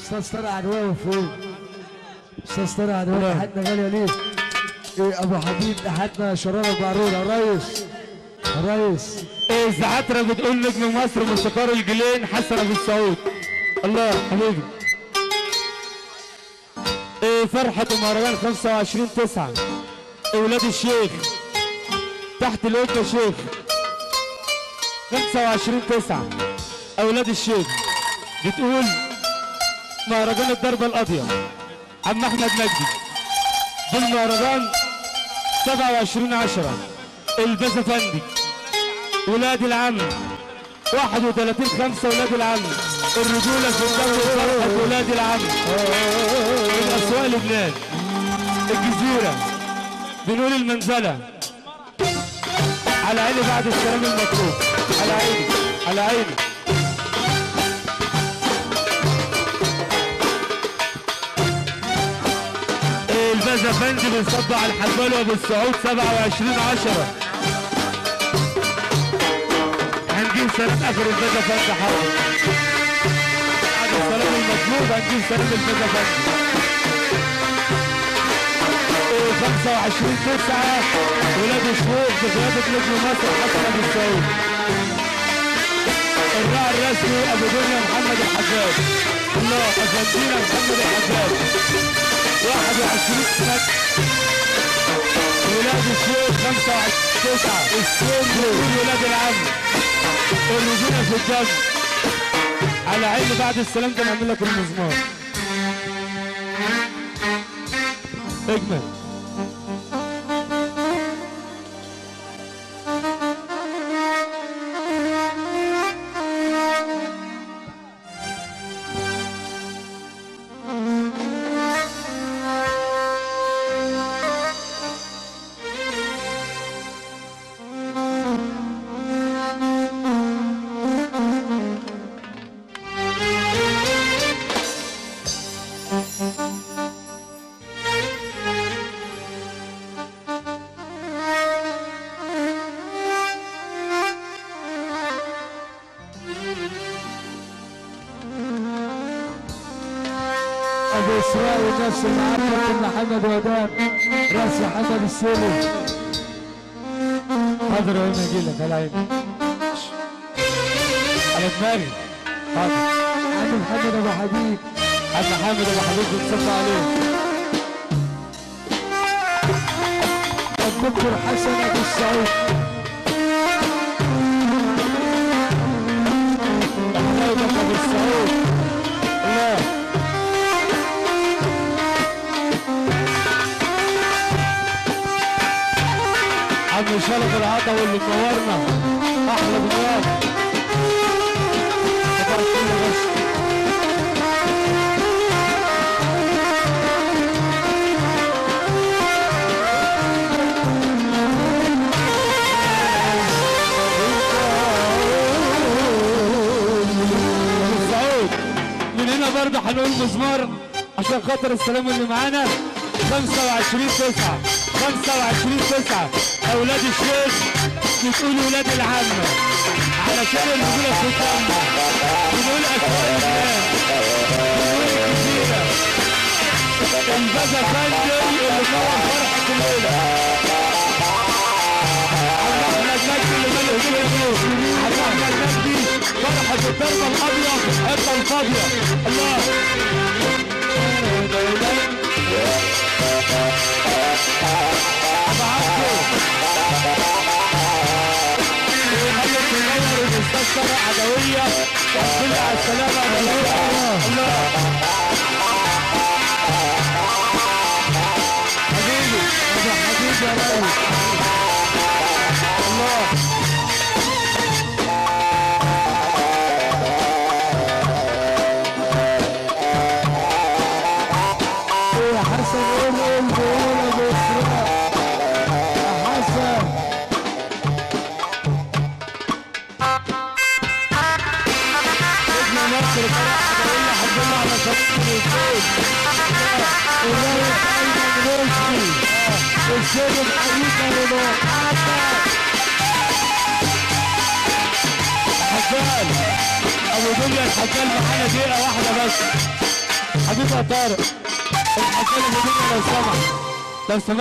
استاذ طارق عنواوي فين؟ استاذ طارق عنواوي تحياتنا غاليه ليك. ايه ابو حبيب تحياتنا شرارة بعرورة ريس ريس. ايه زعترة بتقول نجم مصر موسيقار الجيلين حسن ابو السعود. الله حبيبي. ايه فرحة مهرجان 25/9 اولاد الشيخ تحت الوجه شيخ 25/9 اولاد الشيخ بتقول مهرجان الضربة القاضية عم احمد مجدي بالمهرجان 27/10 البازا فندي ولاد العم 31/5 ولاد العم الرجولة في الدوري فرحة ولاد العم من أسواق لبنان الجزيرة بنقول المنزلة على عيني بعد السلام المطلوب على عيني على عيني. البازا فندي بنصب على الحبال وابو السعود 27/10 هنجيب سلام اخر البازا فندي حاضر بعد السلام المطلوب هنجيب سلام البازا فندي 25/9 ولاد الشيخ بقيادة نجم مصر حسن ابو السعود الراعي الرسمي ابو دنيا محمد الحجاج. الله افندينا محمد الحجاج 21 سنة ولاد الشيخ 25/9 السن ولاد العم الرجولة في الدم على عيني بعد السلام ده نعمل لك المزمار اجمل. ابو اسرائيل نفس المعبر محمد ودان راس محمد السيلي حاضر هنا اجي لك على عيني على دماغي حاضر. عم محمد ابو حبيب عم محمد ابو حبيب بنصب عليه الدكتور حسن ابو السعود محمد ابو السعود. الله عم شرف العطا واللي منورنا احلى بنواب تبارك الله بس. السعود من هنا برضه هنقول مزمار عشان خاطر السلام اللي معانا 25/9 25/9 اولاد الشيخ بتقول ولاد العم علشان الرجوله في الدم بنقول اسواق لبنان بنقول الجزيره البازا فندي اللي نور فرحه الليله عم احمد مجدي اللي مال الجيش عم احمد مجدي فرحه الضربه الابيض الحته الفاضيه. الله الاستاذ طارق عدويه ربنا على السلامه. الله حبيبي حبيبي يا راجل. الله يا حسن قول قول ابو اسراء يا حسن. مصر فرحة الحمد لله على شرف الوصول. ورايح ايمن رشدي الشيخ حبيبنا ونور حسن ودنيا الحجال معانا دقيقة واحدة بس. حبيبي يا طارق، الحجال ودنيا لو سمحت، لو سمحت.